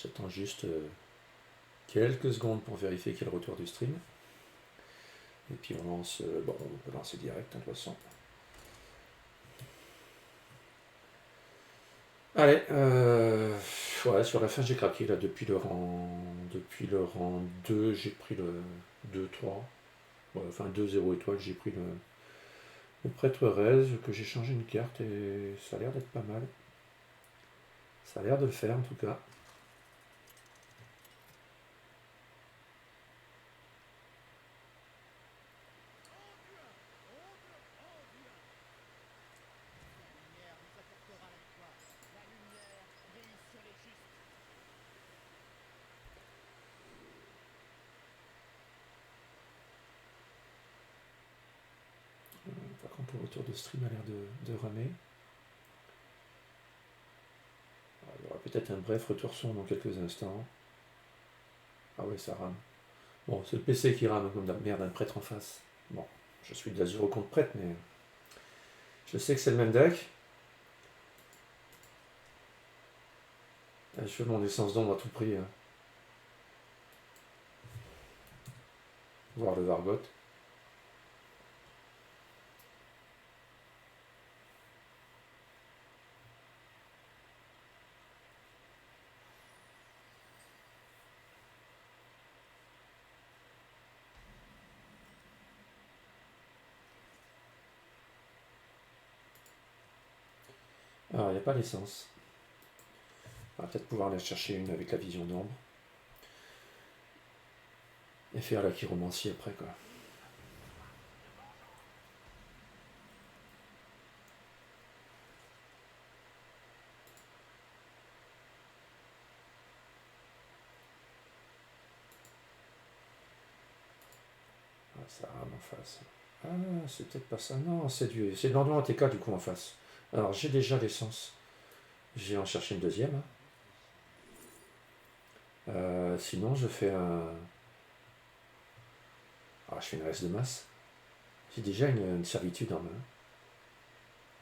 J'attends juste quelques secondes pour vérifier qu'il y a le retour du stream. Et puis on lance, bon, on peut lancer direct de toute façon. Allez, ouais, sur la fin j'ai craqué là depuis le rang 2, j'ai pris le 2-3. Ouais, enfin 2-0 étoiles, j'ai pris le prêtre Rez, que j'ai changé une carte et ça a l'air d'être pas mal. Ça a l'air de le faire en tout cas. Par contre le retour de stream a l'air de ramer. Il y aura peut-être un bref retour son dans quelques instants. Ah ouais, ça rame. Bon, c'est le PC qui rame comme de la merde, un prêtre en face. Bon, je suis de l'azur contre prêtre, mais je sais que c'est le même deck. Je veux mon essence d'ombre à tout prix. Hein. Voir le Vargot. Alors, il n'y a pas l'essence. On va peut-être pouvoir aller chercher une avec la vision d'ombre. Et faire la chiromancie après, quoi. Ah, ça rame en face. Ah, c'est peut-être pas ça. Non, c'est de l'endroit ATK du coup en face. Alors, j'ai déjà l'essence. Je vais en chercher une deuxième. Hein. Sinon, je fais un... Ah, je fais une reste de masse. J'ai déjà une servitude en main.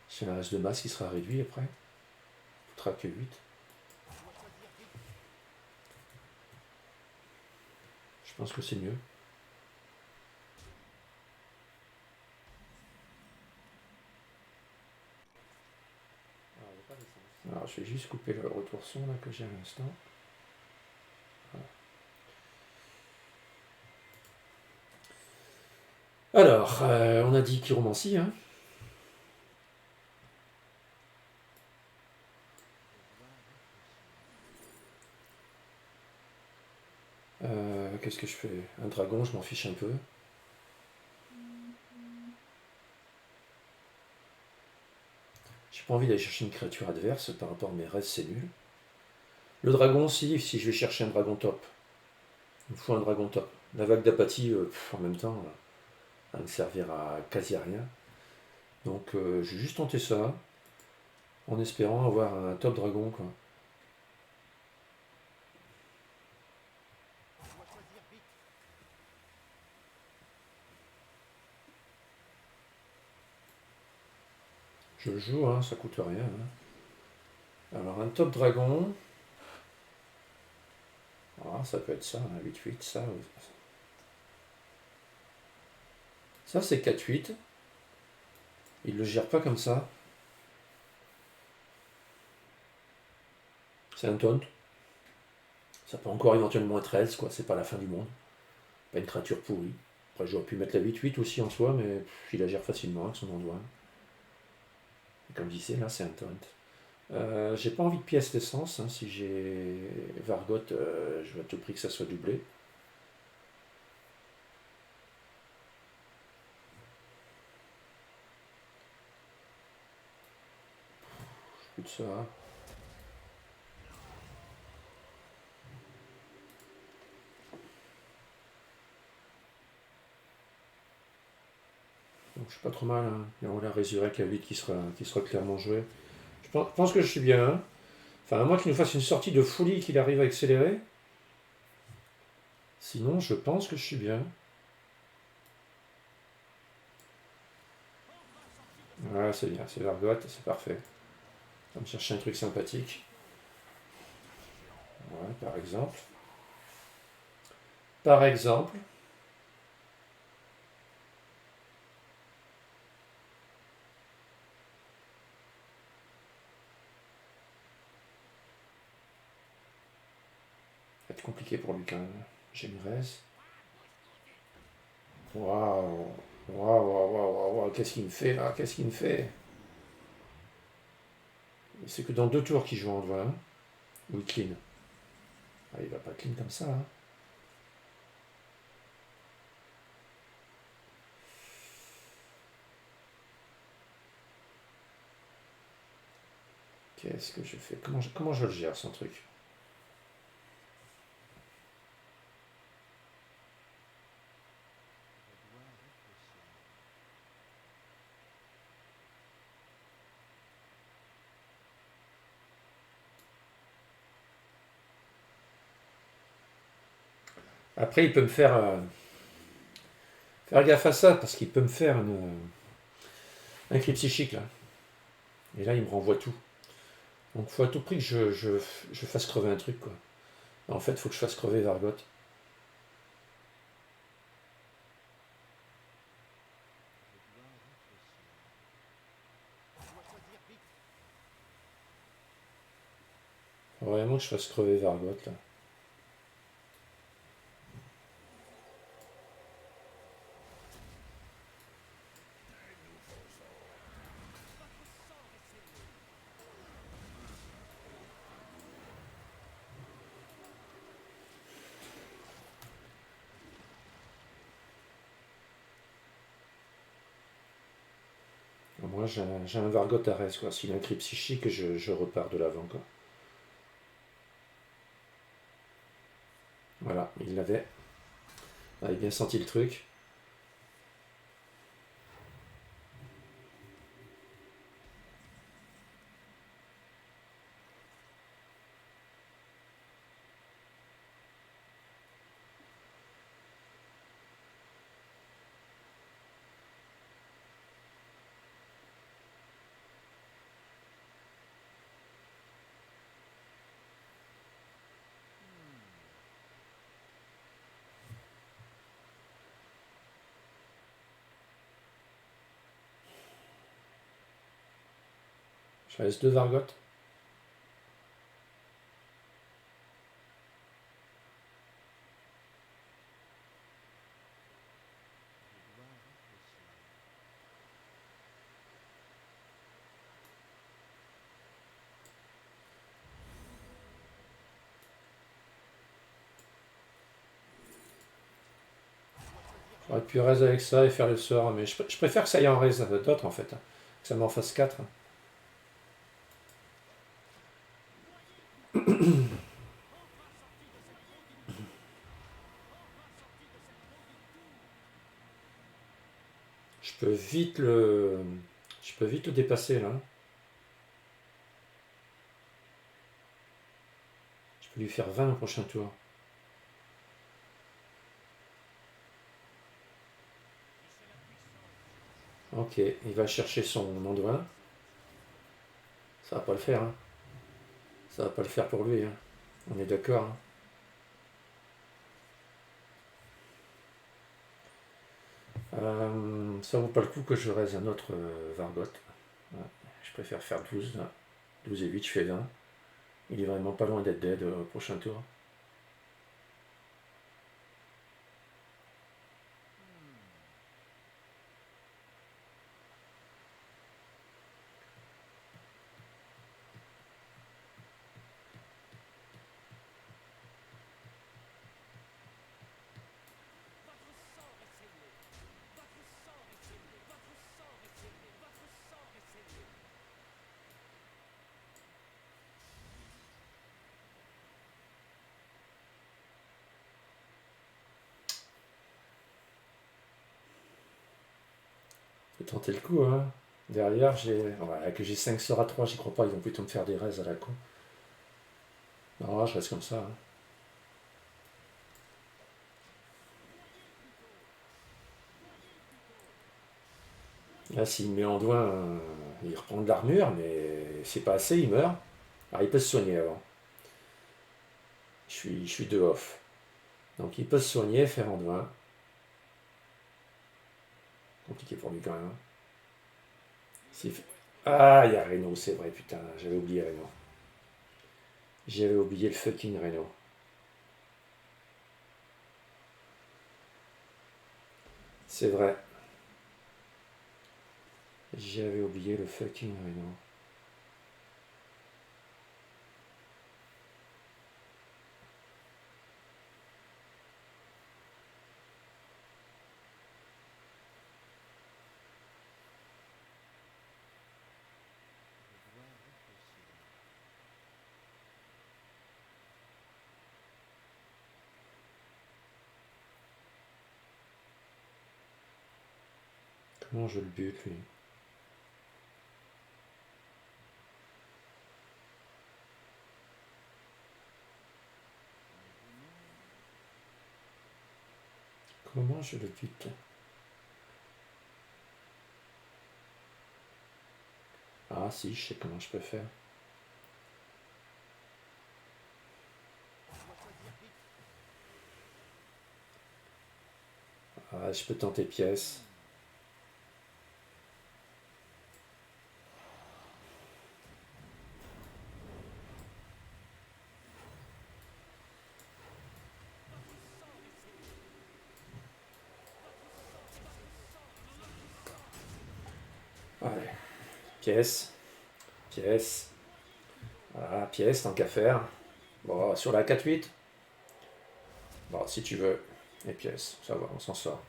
Je fais un reste de masse qui sera réduit après. Il faudra que 8. Je pense que c'est mieux. Alors, je vais juste couper le retour son là que j'ai à l'instant. Voilà. Alors, on a dit chiromancie, hein. Qu'est-ce que je fais? Un dragon, je m'en fiche un peu. J'ai pas envie d'aller chercher une créature adverse par rapport à mes restes, c'est nul. Le dragon, si je vais chercher un dragon top. Il me faut un dragon top. La vague d'apathie, en même temps, elle ne servira à quasi rien. Donc, je vais juste tenter ça, en espérant avoir un top dragon, quoi. Je le joue, hein, ça coûte rien. Hein. Alors, un top dragon. Ah, ça peut être ça, un 8-8, ça. Ça, c'est 4-8. Il le gère pas comme ça. C'est un taunt. Ça peut encore éventuellement être 13, quoi. C'est pas la fin du monde. Pas une créature pourrie. Après, j'aurais pu mettre la 8-8 aussi en soi, mais il la gère facilement avec son endroit. Et comme je disais, là, c'est un taunt. J'ai pas envie de pièces d'essence. Hein. Si j'ai Vargot, je veux à tout prix que ça soit doublé. Plus de ça. Donc, je suis pas trop mal. Hein. Et on la résurrecte à 8 qui sera clairement joué. Je pense que je suis bien. Hein. Enfin, à moins qu'il nous fasse une sortie de folie qu'il arrive à accélérer. Sinon, je pense que je suis bien. Ouais, c'est bien. C'est Vargot, c'est parfait. On va me chercher un truc sympathique. Ouais, par exemple. Par exemple, ça va être compliqué pour lui quand même. Généresse. Waouh. Waouh, waouh, waouh, waouh, qu'est-ce qu'il me fait là? Qu'est-ce qu'il me fait? C'est que dans 2 tours qu'il joue en doigt, hein. Ou il clean. Ah, il va pas clean comme ça, hein. Qu'est-ce que je fais? Comment je le gère, son truc? Après, il peut me faire gaffe à ça, parce qu'il peut me faire un cri psychique, là. Et là, il me renvoie tout. Donc, il faut à tout prix que je fasse crever un truc, quoi. En fait, il faut que je fasse crever Vargot. Faut vraiment que je fasse crever Vargot, là. Moi, j'ai un Vargot à reste, quoi. S'il a un cri psychique, je repars de l'avant, quoi. Voilà, il l'avait. Il avait bien senti le truc. Je laisse 2 Vargot. J'aurais pu raise avec ça et faire le sort, mais je préfère que ça aille en raise d'autres, en fait. Que ça m'en fasse 4. Je peux vite le... Je peux vite le dépasser, là. Je peux lui faire 20 au prochain tour. Ok, il va chercher son endroit. Ça va pas le faire, hein. Ça va pas le faire pour lui, hein. On est d'accord, hein. Ça vaut pas le coup que je raise un autre Vargot. Ouais, je préfère faire 12, là. 12 et 8, je fais 20. Il est vraiment pas loin d'être dead au prochain tour. Faut tenter le coup, hein. Derrière, que j'ai 5 sorts à 3, j'y crois pas, ils vont plutôt me faire des raises à la con. Non, là, je reste comme ça, hein. Là, s'il me met en doigt, il reprend de l'armure, mais c'est pas assez, il meurt. Alors, il peut se soigner avant. Je suis de off. Donc il peut se soigner, faire en 20. Compliqué pour lui quand même. Ah, il y a Reno, c'est vrai, putain, j'avais oublié Reno. J'avais oublié le fucking Reno. C'est vrai. J'avais oublié le fucking Reno. Comment je le bute, lui? Comment je le bute? Ah si, je sais comment je peux faire. Ah, je peux tenter pièce. Allez, pièce, pièce. Ah, pièce, tant qu'à faire. Bon, sur la 4-8. Bon, si tu veux. Et pièce, ça va, on s'en sort.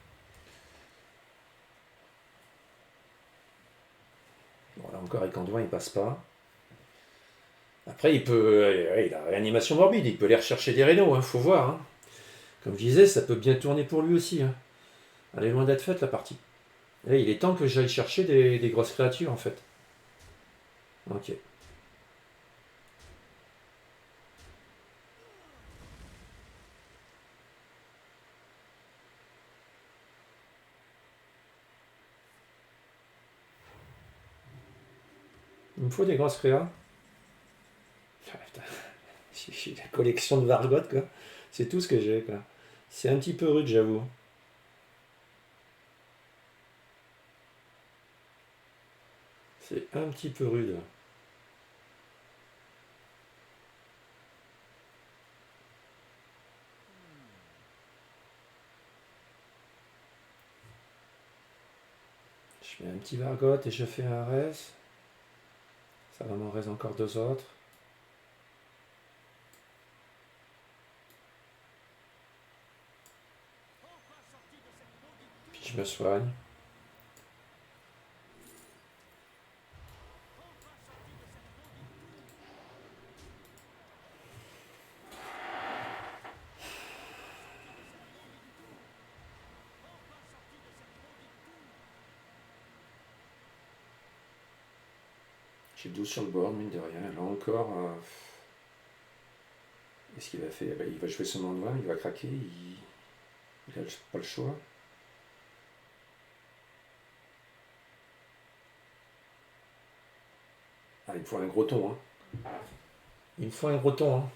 Bon, là encore, avec Antoine, il passe pas. Après, il a réanimation morbide, il peut aller rechercher des rénaux, hein, faut voir. Hein. Comme je disais, ça peut bien tourner pour lui aussi. Hein. Elle est loin d'être faite, la partie. Et il est temps que j'aille chercher des grosses créatures, en fait. Ok. Il me faut des grosses créas. Ah, putain. J'ai la collection de Vargot, quoi. C'est tout ce que j'ai, quoi. C'est un petit peu rude, j'avoue. C'est un petit peu rude. Je mets un petit Vargot et je fais un res. Ça va m'en reste encore deux autres. Puis je me soigne. J'ai 12 sur le board, mine de rien. Là encore, qu'est-ce qu'il va faire? Il va jouer son endroit, il va craquer, il a pas le choix. Ah, il me faut un gros ton, hein. Il me faut un gros ton, hein.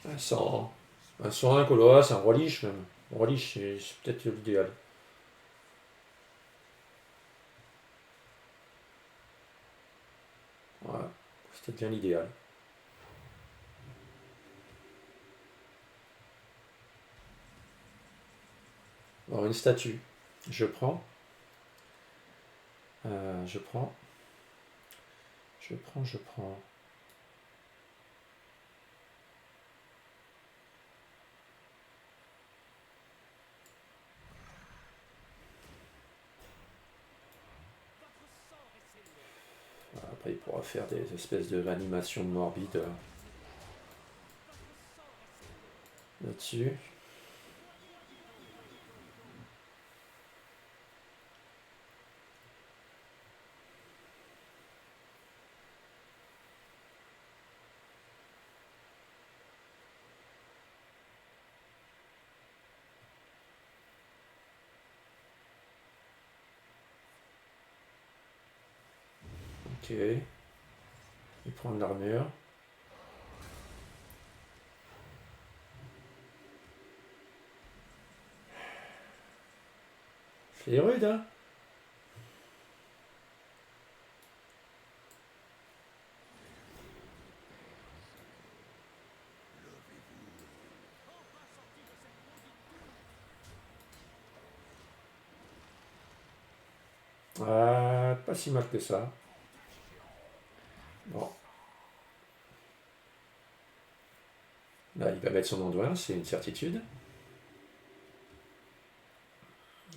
Un 100, un 101 Coloa, c'est un relish même. Un relish, c'est peut-être l'idéal. Ouais, c'est peut-être bien l'idéal. Alors, une statue. Je prends. Je prends. Je prends. Après, il pourra faire des espèces de réanimation morbide là-dessus. Ok. Il prend de l'armure. C'est rude, hein? Ah, pas si mal que ça. Bon. Là, il va mettre son Anduin, c'est une certitude.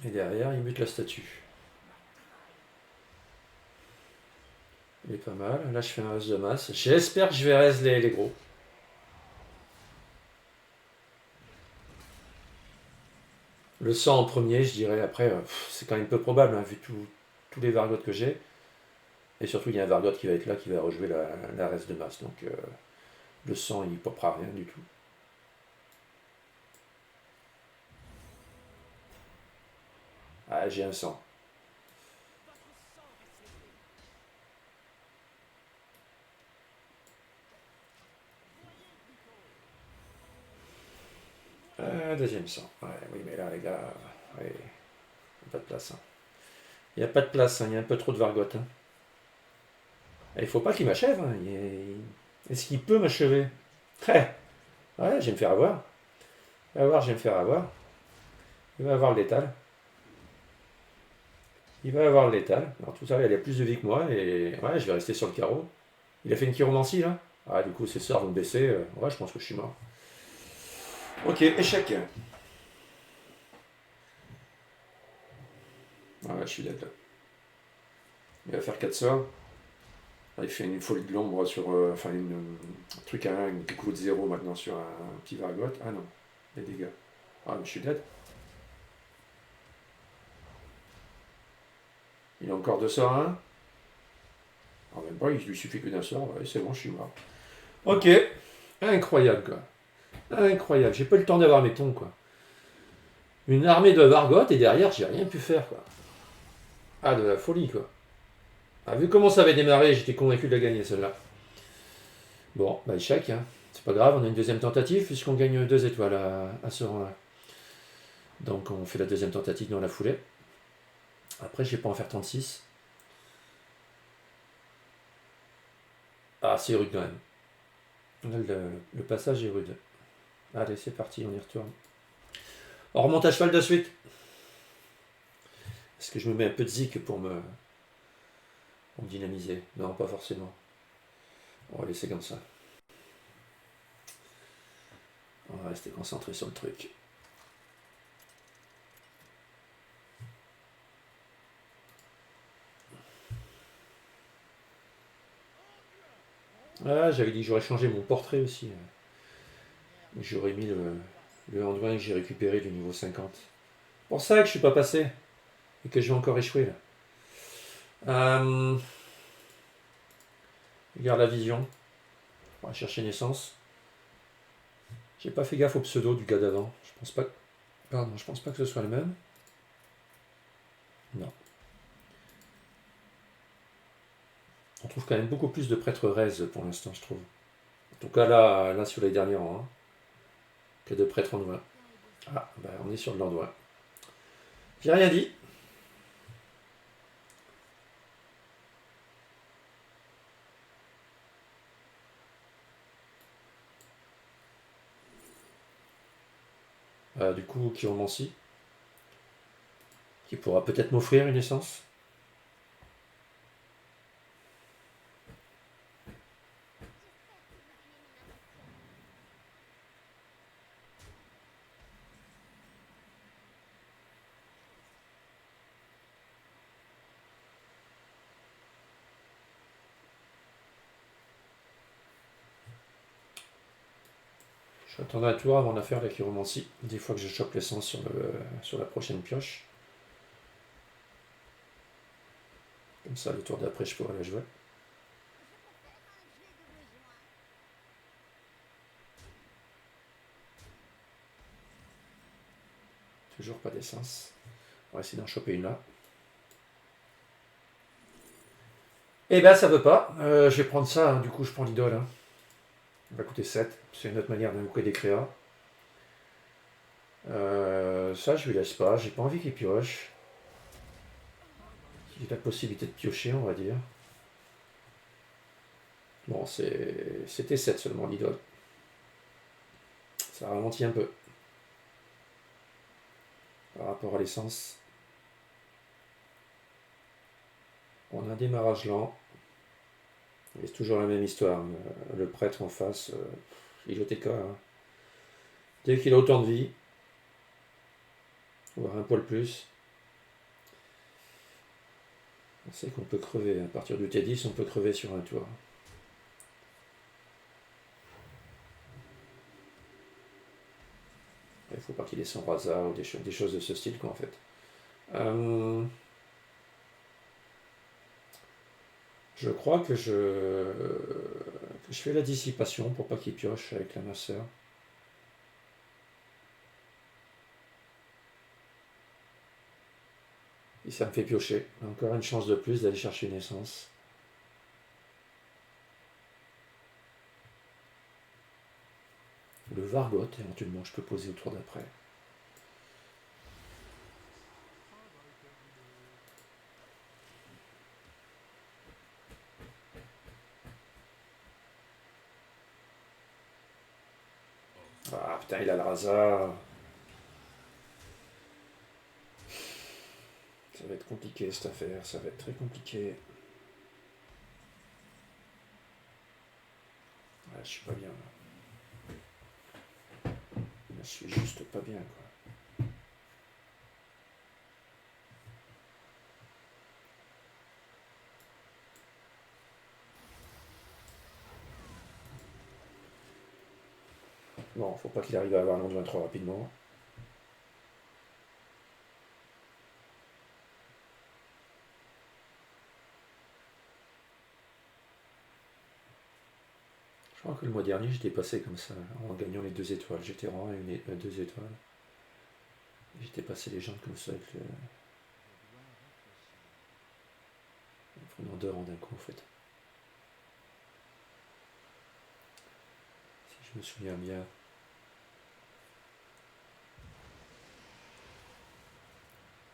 Et derrière, il mute la statue. Il est pas mal. Là, je fais un raise de masse. J'espère que je vais raise les gros. Le sang en premier, je dirais. Après, c'est quand même peu probable, hein, vu tous les Vargots que j'ai. Et surtout, il y a un Vargot qui va être là, qui va rejouer la raise de masse. Donc, le sang, il ne popera rien du tout. Ah, j'ai un sang. Deuxième sang. Ouais, oui, mais là, les gars, ouais, il n'y a pas de place. Hein. Il n'y a pas de place, hein, il y a un peu trop de Vargot. Hein. Et il faut pas qu'il m'achève. Hein. Est-ce qu'il peut m'achever? Ouais, je vais me faire avoir. Je vais me faire avoir. Il va avoir le létal. Il va avoir le létal. Alors tout ça, il a plus de vie que moi et ouais, je vais rester sur le carreau. Il a fait une chiromancie là. Ah, du coup, ses sorts vont baisser. Ouais, je pense que je suis mort. Ok, échec. Ah ouais, je suis dead là. Il va faire 4 sorts. Là, il fait une folie de l'ombre sur. Enfin, un truc à 1 qui coûte 0 maintenant sur un petit Vargot. Ah non, les dégâts. Ah, mais je suis dead. Il a encore 2 sorts à 1. Ah, même pas, il lui suffit que d'un sort. Ouais, c'est bon, je suis mort. Ok, incroyable quoi. Incroyable, j'ai pas eu le temps d'avoir mes tons quoi. Une armée de Vargot et derrière j'ai rien pu faire quoi. Ah de la folie quoi. Ah, vu comment ça avait démarré, j'étais convaincu de la gagner celle-là. Bon, bah échec, hein. C'est pas grave, on a une deuxième tentative puisqu'on gagne 2 étoiles à ce rang-là. Donc on fait la deuxième tentative dans la foulée. Après j'ai pas en faire 36. Ah c'est rude quand même. Là, le passage est rude. Allez c'est parti, on y retourne. On remonte à cheval de suite. Est-ce que je me mets un peu de zik pour me dynamiser? Non, pas forcément. On va laisser comme ça. On va rester concentré sur le truc. Ah, j'avais dit que j'aurais changé mon portrait aussi. J'aurais mis le Anduin que j'ai récupéré du niveau 50. Pour ça que je suis pas passé. Et que je vais encore échouer là. Regarde la vision. On va chercher naissance. J'ai pas fait gaffe au pseudo du gars d'avant. Je pense pas. Pardon, je pense pas que ce soit le même. Non. On trouve quand même beaucoup plus de prêtres Rez pour l'instant, je trouve. En tout cas là sur les derniers rangs. Hein, que de prêtres Anduin. Ah, bah on est sur de l'Anduin. J'ai rien dit. Du coup, Chiromancie, qui pourra peut-être m'offrir une essence. Je vais attendre un tour avant de faire la chiromancie. Des fois que je chope l'essence sur la prochaine pioche. Comme ça, le tour d'après, je pourrai la jouer. Toujours pas d'essence. On va essayer d'en choper une là. Eh ben ça veut pas. Je vais prendre ça, hein. Du coup je prends l'idole. Hein. Il va coûter 7. C'est une autre manière d'invoquer des créas. Ça je lui laisse pas. J'ai pas envie qu'il pioche. J'ai la possibilité de piocher, on va dire. Bon, c'était 7 seulement l'idole. Ça ralentit un peu. Par rapport à l'essence. On a un démarrage lent. Et c'est toujours la même histoire. Le prêtre en face, il est OTK. Hein. Dès qu'il a autant de vie, voire un poil plus, on sait qu'on peut crever. À partir du T10, on peut crever sur un tour. Il ne faut pas qu'il ait son rasa ou des choses de ce style, quoi, en fait. Je crois que je fais la dissipation pour pas qu'il pioche avec la masseur. Et ça me fait piocher. Encore une chance de plus d'aller chercher une essence. Le Vargot, éventuellement, je peux poser au tour d'après. Ah putain, il a le rasa. Ça va être compliqué cette affaire, ça va être très compliqué. Ah, je suis pas bien là. Je suis juste pas bien quoi. Bon, faut pas qu'il arrive à avoir l'endroit trop rapidement. Je crois que le mois dernier j'étais passé comme ça, en gagnant les 2 étoiles. J'étais rang et 2 étoiles. J'étais passé les jambes comme ça avec le. En prenant 2 rangs d'un coup en fait. Si je me souviens bien.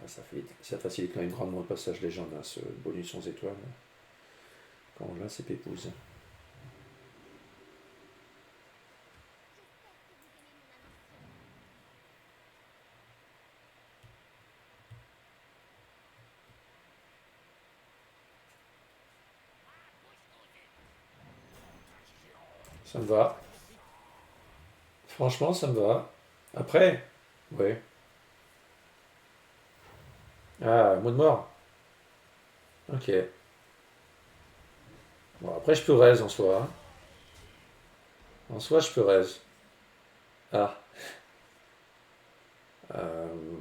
Ah, ça facilite quand même grandement le passage légende, hein, ce bonus 11 étoiles. Quand on l'a, c'est pépouze. Ça me va. Franchement, ça me va. Après, ouais. Ah, mot de mort. Ok. Bon, après, je peux raise en soi. Hein. En soi, je peux raise. Ah. Euh,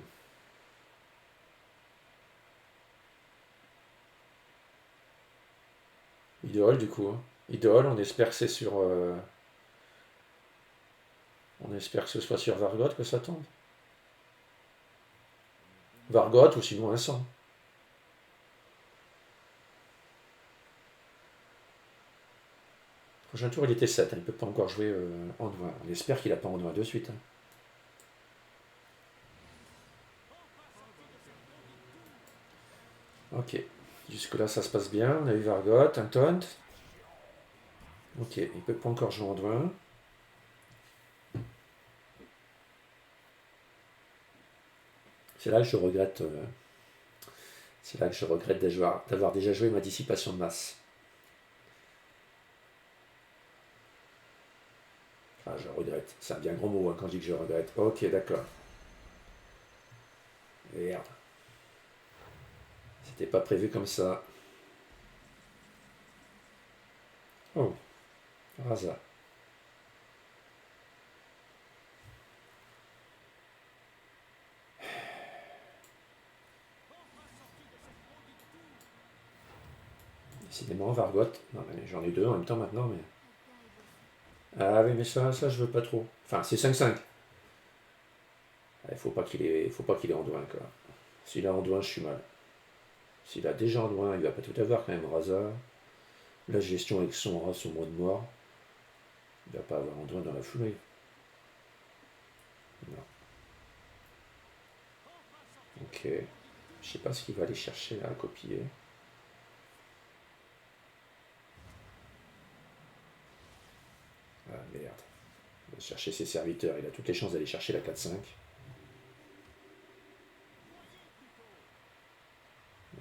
Idole, du coup. Hein. Idole, on espère que c'est sur. On espère que ce soit sur Vargot que ça tombe. Vargot ou sinon un 100. Prochain tour, il était 7. Hein. Il ne peut pas encore jouer Andouin. On espère qu'il n'a pas Andouin de suite. Hein. Ok. Jusque-là, ça se passe bien. On a eu Vargot, un taunt. Ok, il ne peut pas encore jouer Andouin. C'est là que je regrette. C'est là que je regrette d'avoir déjà joué ma dissipation de masse. Ah, je regrette. C'est un bien gros mot hein, quand je dis que je regrette. Ok, d'accord. Merde. C'était pas prévu comme ça. Oh, Rasa. Décidément, Vargot. Non, mais j'en ai 2 en même temps maintenant, mais. Ah oui, mais ça je veux pas trop. Enfin, c'est 5-5. Il faut pas qu'il ait Andouin, quoi. S'il a Andouin, je suis mal. S'il a déjà Andouin, il va pas tout avoir quand même, Rasa. La gestion avec son ras au mois de mort. Il ne va pas avoir Anduin dans la foulée. Non. Ok. Je sais pas ce qu'il va aller chercher là à copier. Ah merde. Il va chercher ses serviteurs. Il a toutes les chances d'aller chercher la 4-5.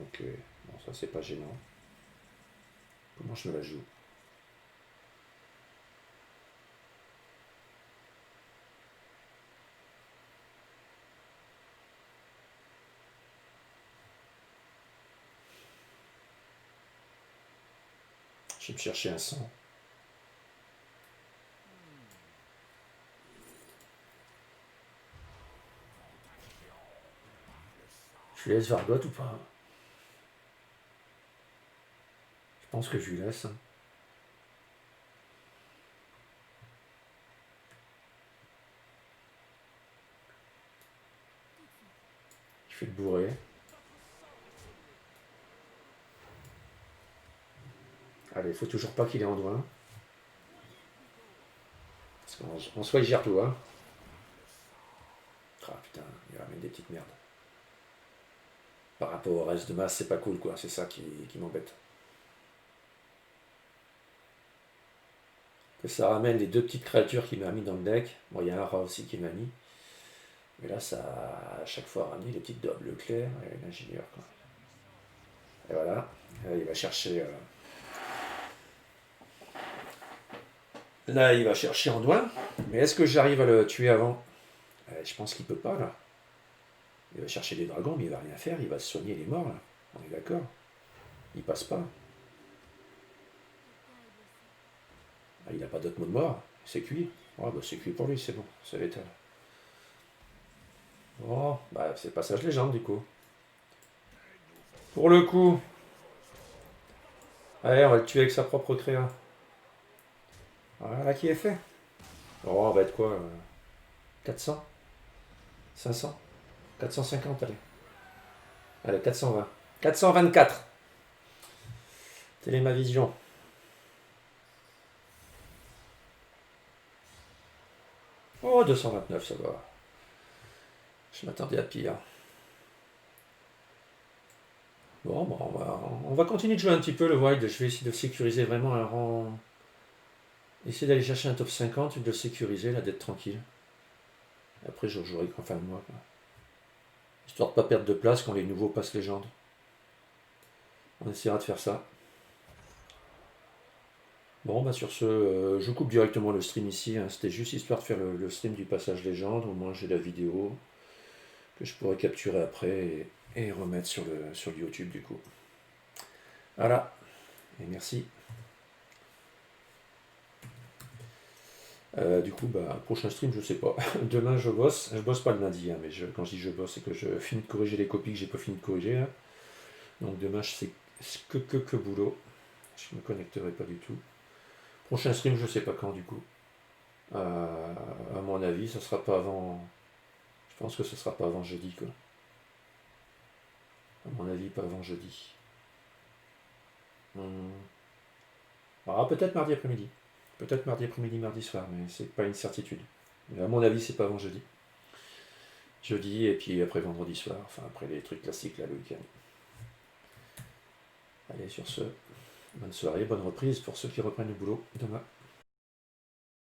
Ok. Bon, ça c'est pas gênant. Comment je me la joue? Je vais me chercher un 100. Je lui laisse Vargot ou pas? Je pense que je lui laisse. Je fais le bourré. Allez, il faut toujours pas qu'il ait Anduin. Parce qu'en soi, il gère tout, hein. Ah putain, il ramène des petites merdes. Par rapport au reste de masse, c'est pas cool, quoi. C'est ça qui m'embête. Que ça ramène les deux petites créatures qu'il m'a mis dans le deck. Bon, il y a un rat aussi qui m'a mis. Mais là, ça a à chaque fois ramené les petites doubles claires et l'ingénieur, quoi. Et voilà. Là, il va chercher... Là, il va chercher Anduin. Mais est-ce que j'arrive à le tuer avant? Je pense qu'il peut pas, là. Il va chercher des dragons, mais il va rien faire. Il va se soigner les morts, là. On est d'accord. Il passe pas. Ah, il n'a pas d'autre mot de mort. C'est cuit. Oh, bah, c'est cuit pour lui, c'est bon. Ça l'étale. Oh, bah, c'est passage légende, du coup. Pour le coup. Allez, on va le tuer avec sa propre créa. Voilà qui est fait. Oh, on va être quoi 400 500 450, allez. Allez, 420. 424. Telle est ma vision. Oh, 229, ça va. Je m'attendais à pire. Bon, on va continuer de jouer un petit peu le wild. Je vais essayer de sécuriser vraiment un rang. Essayer d'aller chercher un top 50 et de le sécuriser, là, d'être tranquille. Après, je jouerai qu'en fin de mois, quoi. Histoire de pas perdre de place quand les nouveaux passent légende. On essaiera de faire ça. Bon, bah sur ce, je coupe directement le stream ici, hein. C'était juste histoire de faire le stream du passage légende. Au moins, j'ai la vidéo que je pourrais capturer après et remettre sur le YouTube, du coup. Voilà. Et merci. Du coup, bah, prochain stream, je sais pas. Demain, je bosse. Je bosse pas le lundi, hein, mais quand je dis je bosse, c'est que je finis de corriger les copies que j'ai pas fini de corriger, là. Donc demain, je sais que boulot. Je me connecterai pas du tout. Prochain stream, je sais pas quand, du coup. À mon avis, ça sera pas avant. Je pense que ce sera pas avant jeudi, quoi. À mon avis, pas avant jeudi. Ah, peut-être mardi après-midi. Peut-être mardi après-midi, mardi soir, mais c'est pas une certitude. Mais à mon avis, c'est pas avant jeudi. Jeudi et puis après vendredi soir. Enfin, après les trucs classiques, là, le week-end. Allez, sur ce, bonne soirée, bonne reprise pour ceux qui reprennent le boulot demain.